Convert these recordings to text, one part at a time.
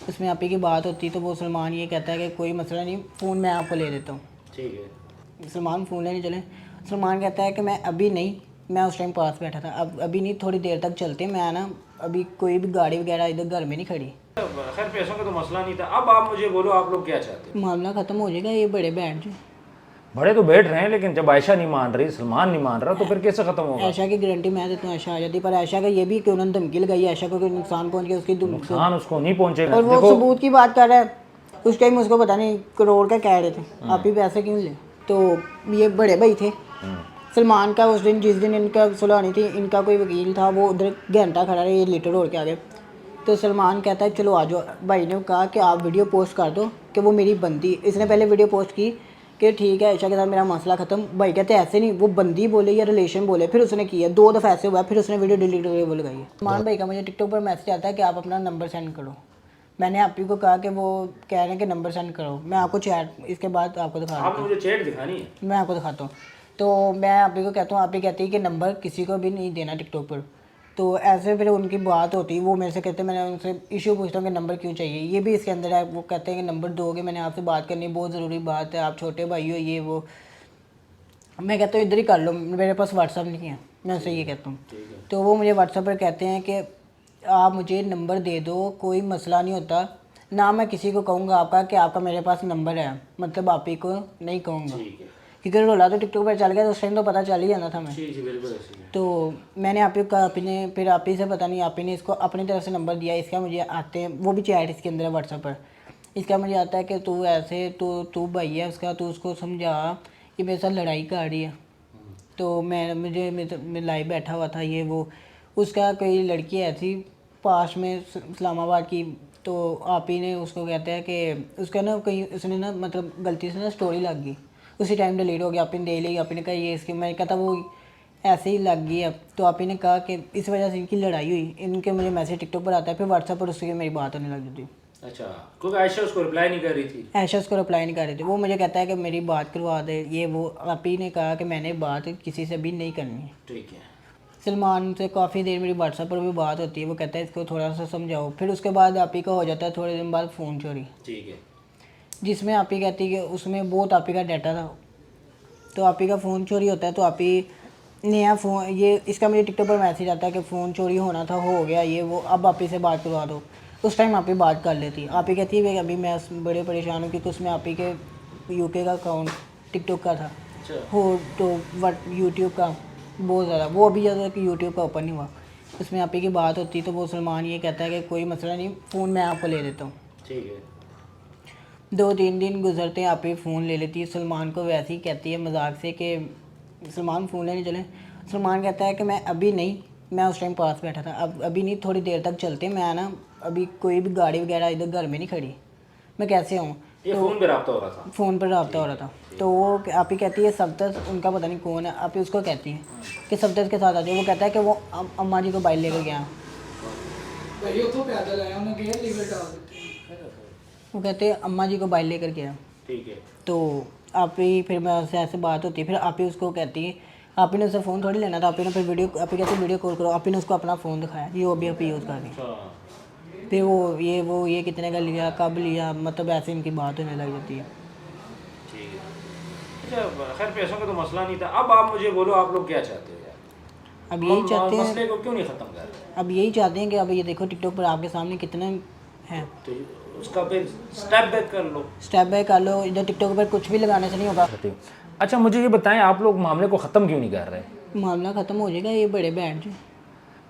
उसमें आप ही की बात होती तो वो सलमान ये कहता है कि कोई मसला नहीं, फ़ोन मैं आपको ले देता हूँ। ठीक है। सलमान फ़ोन लेने चले, सलमान कहता है कि मैं अभी नहीं, मैं उस टाइम पास बैठा था, अब अभी नहीं, थोड़ी देर तक चलते, मैं ना अभी कोई भी गाड़ी वगैरह इधर घर में नहीं खड़ी। खैर पैसों का तो मसला नहीं था। अब आप मुझे बोलो आप लोग क्या चाहते हो? मामला ख़त्म हो जाएगा, ये बड़े बैंड जो बड़े तो बैठ रहे हैं, लेकिन जब आयशा नहीं मान रही, सलमान नहीं मान रहा, तो फिर कैसे खत्म होगा? आयशा की गारंटी मैं देता हूँ, आयशा आ जाती, पर आयशा का ये भी कि उन्होंने धमकी लगाई, आयशा को कोई नुकसान पहुँच गया, उसकी नुकसान उसको नहीं पहुंचेगा। और वो देखो, सबूत की बात कर रहा है, उस टाइम उसको पता नहीं करोड़ का कह रहे थे, आप ही पैसे क्यों ले। तो ये बड़े भाई थे सलमान का, उस दिन जिस दिन इनका सुलह थी, इनका कोई वकील था, वो उधर घंटा खड़ा रहा, ये लीटर रोड के आगे। तो सलमान कहता है चलो आ जाओ, भाई ने कहा कि आप वीडियो पोस्ट कर दो कि वो मेरी बंदी, इसने पहले वीडियो पोस्ट की कि ठीक है आयशा के साथ मेरा मसला ख़त्म। भाई कहते ऐसे नहीं, वो बंदी बोले या रिलेशन बोले, फिर उसने किया 2 दफ़ा ऐसे हुआ, फिर उसने वीडियो डिलीट करके वो लगाई है। सलमान भाई का मुझे टिकटॉक पर मैसेज आता है कि आप अपना नंबर सेंड करो। मैंने आप ही को कहा कि वो कह रहे हैं कि नंबर सेंड करो, मैं आपको चैट इसके बाद आपको दिखा आपने मुझे चैट दिखानी है? मैं आपको दिखाता हूँ। तो मैं आप ही को कहता हूँ, आप ही कहती है कि नंबर किसी को भी नहीं देना टिकटॉक पर। तो ऐसे फिर उनकी बात होती, वो मेरे से कहते हैं, मैंने उनसे इशू पूछता हूँ कि नंबर क्यों चाहिए, ये भी इसके अंदर है। वो कहते हैं कि नंबर दोगे, मैंने आपसे बात करनी, बहुत ज़रूरी बात है, आप छोटे भाई हो ये वो। मैं कहता हूँ इधर ही कर लो, मेरे पास व्हाट्सअप नहीं है, मैं उनसे ये कहता हूँ। तो वो मुझे व्हाट्सअप पर कहते हैं कि आप मुझे नंबर दे दो, कोई मसला नहीं होता ना, मैं किसी को कहूँगा आपका कि आपका मेरे पास नंबर है, मतलब आप ही को नहीं कहूँगा, ठीक है। क्योंकि रोला तो टिकटॉक पर चल गया, तो उस टाइम तो पता चल ही जाना था मैं। जी जी बिल्कुल ऐसे ही है। तो मैंने आप ही का, आप ही ने फिर आप ही से पता नहीं, आप ही ने इसको अपनी तरफ से नंबर दिया, इसका मुझे आते हैं, वो भी चैट इसके अंदर है व्हाट्सएप पर, इसका मुझे आता है कि तू ऐसे तू भाई है उसका, तू उसको समझा कि मेरे साथ लड़ाई कर रही है। तो मैं लाइव बैठा हुआ था ये वो, उसका कोई लड़की ऐसी पास में इस्लामाबाद की, तो आप ही ने उसको कहते हैं कि उसका ना कहीं उसने ना मतलब गलती से ना स्टोरी लग गई, उसी टाइम डिलीट हो गया, आप ही ने दे ली, आप ही ने कहा ये इसकी, मैं कहता वो ऐसे ही लग गई अब। तो आप ही ने कहा कि इस वजह से इनकी लड़ाई हुई, इनके मुझे मैसेज टिकटॉक पर आता है, फिर व्हाट्सएप पर उससे मेरी बात होने लग जाती है। अच्छा, क्योंकि आयशा उसको रिप्लाई नहीं कर रही थी। ऐशा उसको रिप्लाई नहीं कर रही थी, वो मुझे कहता है कि मेरी बात करवा दे ये वो। आप ही ने कहा कि मैंने बात किसी से भी नहीं करनी है। ठीक है। सलमान से काफ़ी देर मेरी व्हाट्सएप पर भी बात होती है, वो कहता है इसको थोड़ा सा समझाओ। फिर उसके बाद आप ही का हो जाता है थोड़े दिन बाद फ़ोन चोरी, ठीक है। जिसमें आप ही कहती है कि उसमें बहुत आप ही का डाटा था, तो आप ही का फ़ोन चोरी होता है। तो आप ही नया फ़ोन, ये इसका मुझे टिकटॉक पर मैसेज आता है कि फ़ोन चोरी होना था, हो गया ये वो, अब आप ही से बात करवा दो। उस टाइम आप ही बात कर लेती है, आप ही कहती है अभी मैं बड़े परेशान हूँ, क्योंकि उसमें आप ही के यूके का अकाउंट टिकटॉक का था अच्छा। हो, तो वट यूट्यूब का बहुत ज़्यादा, वो अभी ज़्यादा कि यूट्यूब का ओपन नहीं हुआ, उसमें आप ही की बात होती। तो वो सलमान ये कहता है कि कोई मसला नहीं, फ़ोन मैं आपको ले देता हूँ। ठीक है। 2-3 दिन गुजरते हैं, आप ही फ़ोन ले लेती है, सलमान को वैसे ही कहती है मजाक से कि सलमान फ़ोन लेने चले। सलमान कहता है कि मैं अभी नहीं, मैं उस टाइम पास बैठा था, अब अभी नहीं, थोड़ी देर तक चलते, मैं ना अभी कोई भी गाड़ी वगैरह इधर घर में नहीं खड़ी, मैं कैसे आऊँ। ये फ़ोन पे रब्ता हो रहा था? फ़ोन पर रब्ता हो रहा था। तो वो आप ही कहती है सब्दत, उनका पता नहीं कौन है, आप ही उसको कहती है कि सब्दत के साथ आ जाओ। वो कहता है कि वो अम्मा जी को बाइक लेकर गया, वो कहते हैं अम्मा जी को बाइक लेकर गया। ठीक है। तो आप ही फिर मैं उससे ऐसे बात होती है, फिर आप ही उसको कहती है, आप ही ने उससे फ़ोन थोड़ी लेना था, आप ही ने फिर वीडियो, आप ही कहते वीडियो कॉल करो, आप ही ने उसको अपना फ़ोन दिखाया, ये वो भी आप ही यूज़ कर रही। अच्छा। फिर वो ये कितने का लिया, कब लिया, मतलब ऐसे इनकी बात होने लग जाती है। ठीक है। अच्छा, खैर पैसों का तो मसला नहीं था। अब आप मुझे बोलो आप लोग क्या चाहते हो यार? अब यही चाहते हैं, मसले को क्यों नहीं ख़त्म कर रहे? अब यही चाहते हैं कि अब ये देखो टिकटॉक पर आपके सामने कितने हैं, तो उसका फिर स्टेप बैक कर लो। स्टेप बाय कर लो, इधर टिकटॉक पर कुछ भी लगाने से नहीं होगा। अच्छा, मुझे ये बताएं, आप लोग मामले को ख़त्म क्यों नहीं कर रहे? मामला ख़त्म हो जाएगा, ये बड़े बैंड जो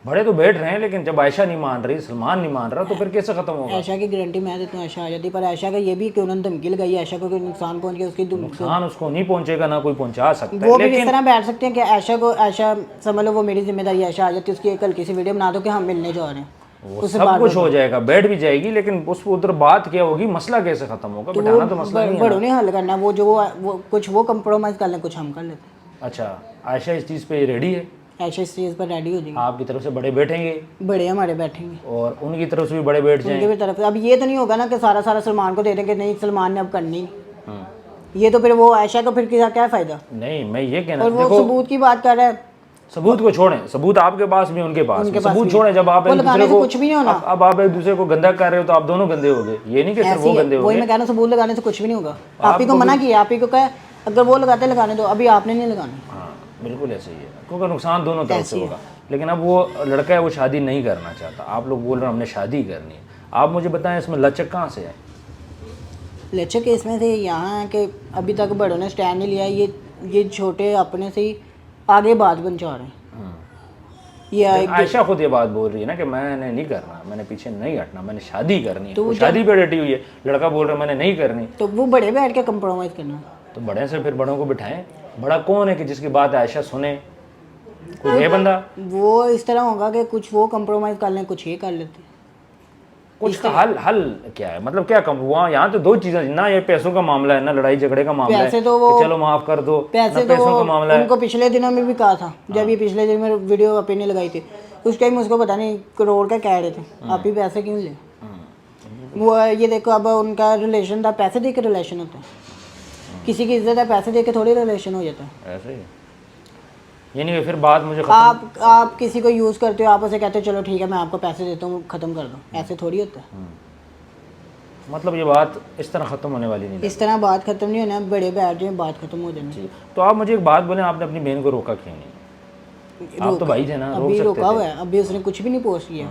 बड़े तो बैठ रहे हैं, लेकिन जब आयशा नहीं मान रही, सलमान नहीं मान रहा, तो फिर कैसे खत्म होगा? आयशा की गारंटी मैं देता हूँ, आयशा आ जाती, पर आयशा का ये भी कि उन्होंने धमकी लगाई, आयशा को कोई नुकसान पहुँच गया, उसकी नुकसान उसको नहीं पहुंचेगा, ना कोई पहुंचा सकता वो है, भी इस लेकिन तरह बैठ सकते हैं कि आयशा समझ लो वो मेरी जिम्मेदारी, आयशा आ जाती, उसकी एक हल्की सी वीडियो बना दो कि हम मिलने जा रहे हैं, वो उससे सब बात कुछ हो जाएगा, बैठ भी जाएगी, लेकिन उस उधर बात क्या होगी, मसला कैसे खत्म होगा? बिठाना तो मसला नहीं है बड़ों ना। ने हल करना, वो जो वो कुछ वो कंप्रोमाइज़ कर लें, कुछ हम कर लेते हैं। अच्छा, आयशा इस चीज़ पे रेडी है? आयशा इस चीज़ पर रेडी हो जाएगी, आपकी तरफ से बड़े बैठेंगे बड़े हमारे बैठेंगे, और उनकी तरफ से भी बड़े बैठ उनकी जाएं। भी तरफ। अब ये तो नहीं होगा ना कि सारा सारा सलमान को दे देंगे, नहीं सलमान ने अब करनी, हम्म। ये तो फिर वो आयशा को फिर क्या फ़ायदा। नहीं, मैं ये कहना, और वो देखो सबूत की बात कर रहा है, सबूत को छोड़ें, सबूत आपके पास भी उनके पास भी। उनके पास सबूत भी। छोड़ें, जब आप वो एक लगाने दूसरे से को कुछ भी नहीं होना। अब आप एक दूसरे को गंदा कर रहे हो तो आप दोनों गंदे हो गए, ये नहीं कि सिर्फ ऐसी वो है, गंदे हो वही गए। मैं कह रहा हूँ, सबूत लगाने से कुछ भी नहीं होगा। आप ही को मना किया, आप ही को कहा अगर वो लगाते लगाने दो, अभी आपने नहीं लगाना। हाँ बिल्कुल ऐसे ही है, क्योंकि नुकसान दोनों तरफ से ऐसे ही होगा। लेकिन अब वो लड़का है वो शादी नहीं करना चाहता, आप लोग बोल रहे हो हमने शादी करनी है। आप मुझे बताएं इसमें लचक कहाँ से है? लचक इसमें से यहाँ है कि अभी तक बड़ों ने स्टैंड नहीं लिया, ये छोटे अपने से ही आगे बात पहुंचा रहे हैं। ये आयशा खुद ये बात बोल रही है ना कि मैंने नहीं करना, मैंने पीछे नहीं हटना, मैंने शादी करनी है। वो शादी पे डटी हुई है, लड़का बोल रहा है मैंने नहीं करनी। तो वो बड़े बैठ के कंप्रोमाइज़ करना। तो बड़े से फिर बड़ों को बिठाएं। बड़ा कौन है कि जिसकी बात आयशा सुने? कोई है बंदा? वो इस तरह होगा कि कुछ वो कंप्रोमाइज़ कर लें, कुछ ये कर लेते। कुछ का हल क्या है? मतलब क्या कम वहाँ यहाँ तो दो चीजें ना, ये पैसों का मामला है ना लड़ाई झगड़े का मामला है पैसे तो वो कि चलो माफ कर दो, पैसे ना तो पैसों का मामला है। उनको पिछले दिनों में भी कहा था, जब ये पिछले दिन में वीडियो अपनी लगाई थी उस टाइम उसको पता नहीं करोड़ का कह रहे थे, आप ही पैसे क्यों ले। वो ये देखो अब उनका रिलेशन था, पैसे दे के रिलेशन होता है, किसी की इज्जत है पैसे दे के थोड़ी रिलेशन हो जाता है। ऐसे ही यानी कि फिर बात मुझे आप किसी को यूज़ करते हो, आप उसे कहते हो चलो ठीक है मैं आपको पैसे देता हूँ ख़त्म कर दो, ऐसे थोड़ी होता है। मतलब ये बात इस तरह ख़त्म होने वाली नहीं। इस तरह बात ख़त्म नहीं होना, बड़े बैठ जाए बात ख़त्म हो जानी। तो आप मुझे एक बात बोलें, आपने अपनी बहन को रोका क्यों नहीं? आप तो भाई थे ना, रोक अभी सकते रोका थे। हुआ है, अभी उसने कुछ भी नहीं पोस्ट किया।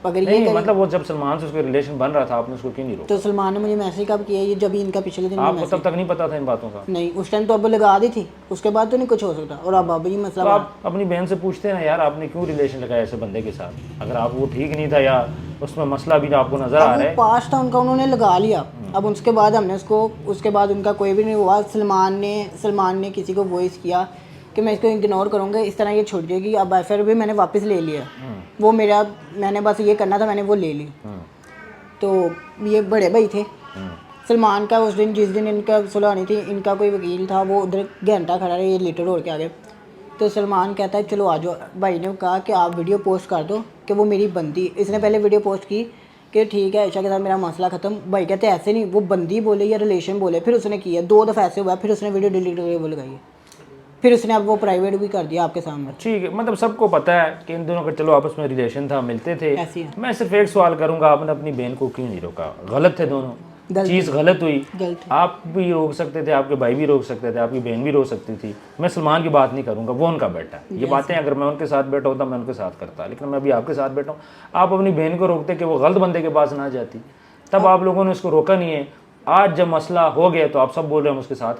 अगर ये नहीं करे मतलब वो जब सलमान से उसका रिलेशन बन रहा था आपने उसको क्यों नहीं रोका? तो सलमान ने मुझे मैसेज कब किया, ये जब इनका पिछले दिन में आपको मैसेज। तब तक नहीं पता था इन बातों का? नहीं उस टाइम तो अब लगा दी थी, उसके बाद तो नहीं कुछ हो सकता। और अब ये तो मसला आप अपनी बहन से पूछते हैं ना यार आपने क्यों रिलेशन लगाया ऐसे बंदे के साथ, अगर आप वो ठीक नहीं था या उसमें मसला भी आपको नजर आ रहा है। पास था उनका, उन्होंने लगा लिया। अब उसके बाद हमने उसके बाद उनका कोई भी नहीं हुआ। सलमान ने किसी को वॉइस किया कि मैं इसको इग्नोर करूँगा, इस तरह ये छूट जाएगी। अब फिर भी मैंने वापस ले लिया, वो मैंने बस ये करना था, मैंने वो ले ली। तो ये बड़े भाई थे सलमान का, उस दिन जिस दिन इनका सुलह होनी थी, इनका कोई वकील था, वो उधर घंटा खड़ा रहा, ये लीटर रोड के आगे। तो सलमान कहता है चलो आ जाओ। भाई ने कहा कि आप वीडियो पोस्ट कर दो कि वो मेरी बंदी। इसने पहले वीडियो पोस्ट की कि ठीक है आयशा के साथ मेरा मसला ख़त्म। भाई कहते ऐसे नहीं, वो बंदी बोले या रिलेशन बोले। फिर उसने किया 2 दफ़ा ऐसे हुआ, फिर उसने वीडियो डिलीट करके वो लगाई, फिर उसने अब वो प्राइवेट भी कर दिया आपके सामने। ठीक है, मतलब सबको पता है कि इन दोनों का चलो आपस में रिलेशन था, मिलते थे। ऐसी है। मैं सिर्फ एक सवाल करूंगा, आपने अपनी बहन को क्यों नहीं रोका? गलत थे दोनों, चीज़ गलत हुई। गलत आप भी रोक सकते थे, आपके भाई भी रोक सकते थे, आपकी बहन भी रोक सकती थी। मैं सलमान की बात नहीं करूंगा, वो उनका बेटा है। ये बातें अगर मैं उनके साथ बैठा होता मैं उनके साथ करता, लेकिन मैं अभी आपके साथ बैठा हूँ। आप अपनी बहन को रोकते कि वो गलत बंदे के पास ना जाती, तब आप लोगों ने उसको रोका नहीं है। आज जब मसला हो गया तो आप सब बोल रहे हैं हम उसके साथ